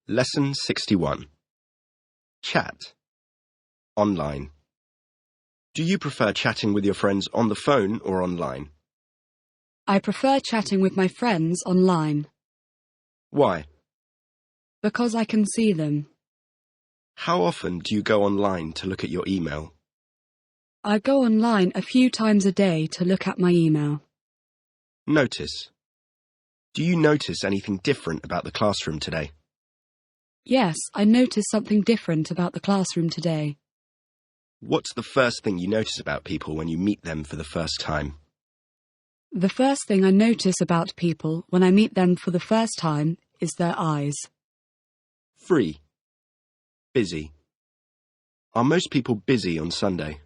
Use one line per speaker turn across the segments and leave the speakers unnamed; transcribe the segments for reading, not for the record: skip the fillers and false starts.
Lesson 61. Chat. Online. Do you prefer chatting with your friends on the phone or online?
I prefer chatting with my friends online.
Why?
Because I can see them.
How often do you go online to look at your email?
I go online a few times a day to look at my email.
Notice. Do you notice anything different about the classroom today?
Yes, I noticed something different about the classroom today.
What's the first thing you notice about people when you meet them for the first time?
The first thing I notice about people when I meet them for the first time is their eyes.
Free. Busy. Are most people busy on Sunday?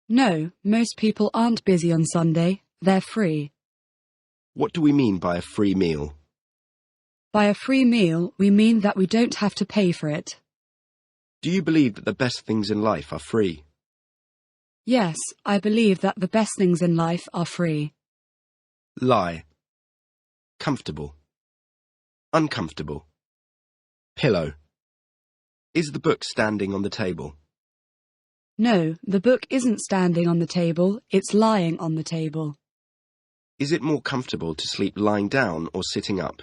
No, most people aren't busy on Sunday. They're free.
What do we mean by a free meal?
By a free meal, we mean that we don't have to pay for it.
Do you believe that the best things in life are free?
Yes, I believe that the best things in life are free.
Lie. Comfortable. Uncomfortable. Pillow. Is the book standing on the table?
No, the book isn't standing on the table, it's lying on the table.
Is it more comfortable to sleep lying down or sitting up?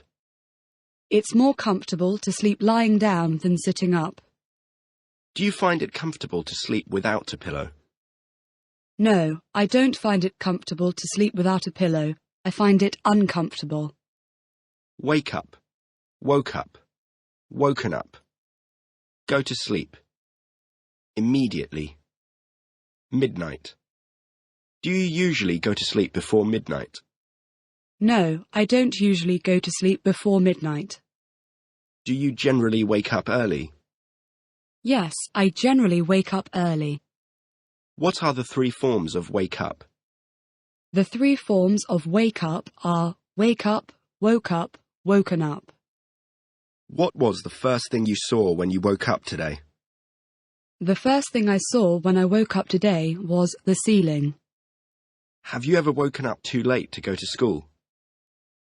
It's more comfortable to sleep lying down than sitting up.
Do you find it comfortable to sleep without a pillow?
No, I don't find it comfortable to sleep without a pillow. I find it uncomfortable.
Wake up. Woke up. Woken up. Go to sleep. Immediately. Midnight. Do you usually go to sleep before midnight?
No, I don't usually go to sleep before midnight.
Do you generally wake up early?
Yes, I generally wake up early.
What are the three forms of wake up?
The three forms of wake up are wake up, woke up, woken up.
What was the first thing you saw when you woke up today?
The first thing I saw when I woke up today was the ceiling.
Have you ever woken up too late to go to school?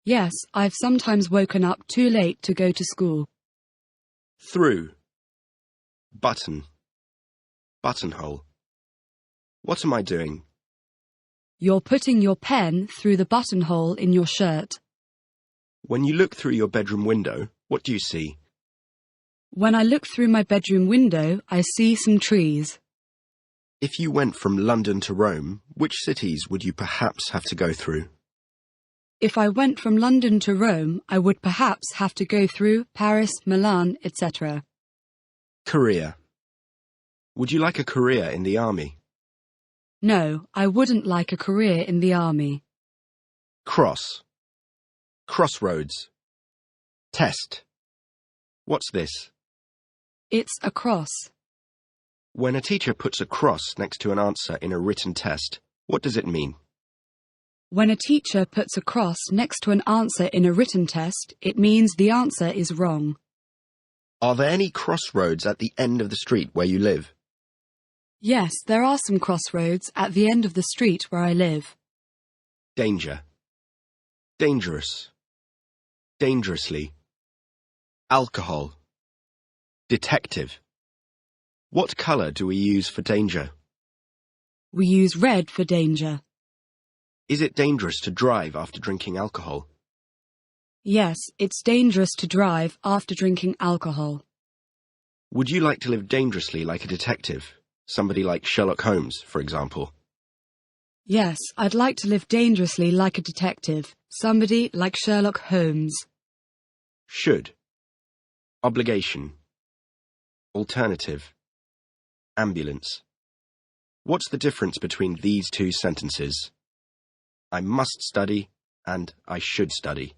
Yes, I've sometimes woken up too late to go to school.
Through. Button. Buttonhole. What am I doing?
You're putting your pen through the buttonhole in your shirt.
When you look through your bedroom window, what do you see?
When I look through my bedroom window, I see some trees.
If you went from London to Rome, which cities would you perhaps have to go through?
If I went from London to Rome, I would perhaps have to go through Paris, Milan, etc.
Career. Would you like a career in the army?
No, I wouldn't like a career in the army.
Cross. Crossroads. Test. What's this?
It's a cross.
When a teacher puts a cross next to an answer in a written test, what does it mean?
When a teacher puts a cross next to an answer in a written test, it means the answer is wrong.
Are there any crossroads at the end of the street where you live?
Yes, there are some crossroads at the end of the street where I live.
Danger. Dangerous. Dangerously. Alcohol. Detective. What colour do we use for danger?
We use red for danger.
Is it dangerous to drive after drinking alcohol?
Yes, it's dangerous to drive after drinking alcohol.
Would you like to live dangerously like a detective? Somebody like Sherlock Holmes, for example.
Yes, I'd like to live dangerously like a detective. Somebody like Sherlock Holmes.
Should. Obligation. Alternative. Ambulance. What's the difference between these two sentences? I must study and I should study.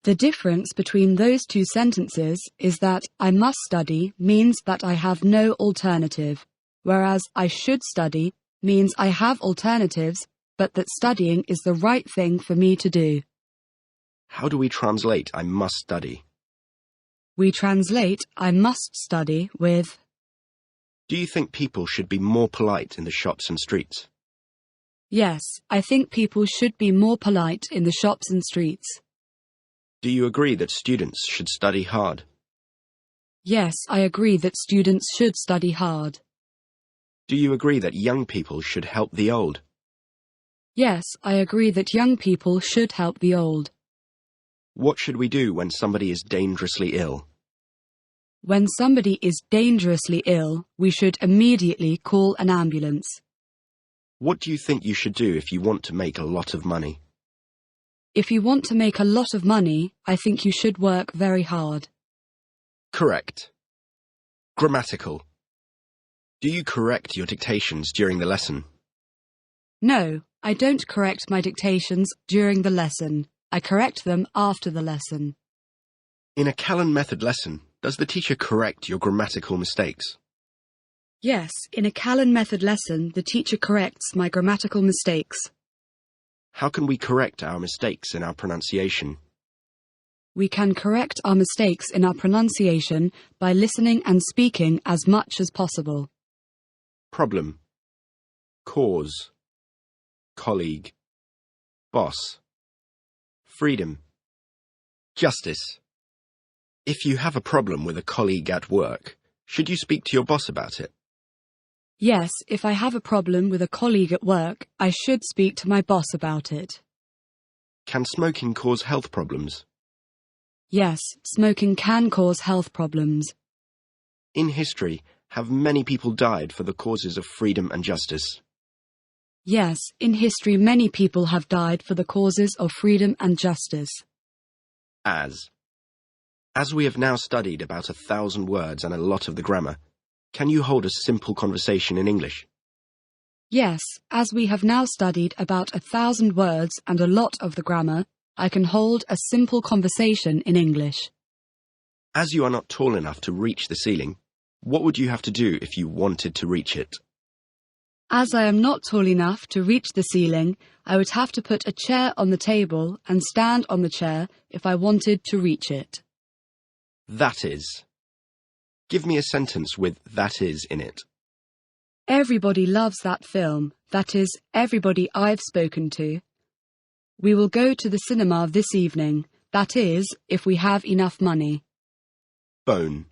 The difference between those two sentences is that I must study means that I have no alternative, whereas I should study means I have alternatives, but that studying is the right thing for me to do.
How do we translate I must study?
We translate I must study with
Do you think people should be more polite in the shops and streets?
Yes, I think people should be more polite in the shops and streets.
Do you agree that students should study hard?
Yes, I agree that students should study hard.
Do you agree that young people should help the old?
Yes, I agree that young people should help the old.
What should we do when somebody is dangerously ill?
When somebody is dangerously ill, we should immediately call an ambulance.
What do you think you should do if you want to make a lot of money?
If you want to make a lot of money, I think you should work very hard.
Correct. Grammatical. Do you correct your dictations during the lesson?
No, I don't correct my dictations during the lesson. I correct them after the lesson.
In a Callan method lesson, does the teacher correct your grammatical mistakes?
Yes, in a Callan method lesson, the teacher corrects my grammatical mistakes.
How can we correct our mistakes in our pronunciation?
We can correct our mistakes in our pronunciation by listening and speaking as much as possible.
Problem. Cause. Colleague. Boss. Freedom. Justice. If you have a problem with a colleague at work, should you speak to your boss about it?
Yes, if I have a problem with a colleague at work, I should speak to my boss about it.
Can smoking cause health problems?
Yes, smoking can cause health problems.
In history, have many people died for the causes of freedom and justice?
Yes, in history many people have died for the causes of freedom and justice.
As we have now studied about 1,000 words and a lot of the grammar, can you hold a simple conversation in English?
Yes, as we have now studied about 1,000 words and a lot of the grammar, I can hold a simple conversation in English.
As you are not tall enough to reach the ceiling, what would you have to do if you wanted to reach it?
As I am not tall enough to reach the ceiling, I would have to put a chair on the table and stand on the chair if I wanted to reach it.
That is. Give me a sentence with that is in it.
Everybody loves that film. That is, everybody I've spoken to. We will go to the cinema this evening. That is, if we have enough money.
Bone.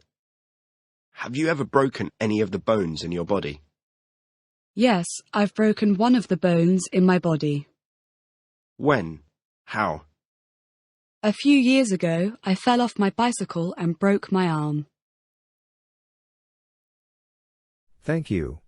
Have you ever broken any of the bones in your body?
Yes, I've broken one of the bones in my body.
When? How?
A few years ago, I fell off my bicycle and broke my arm.
Thank you.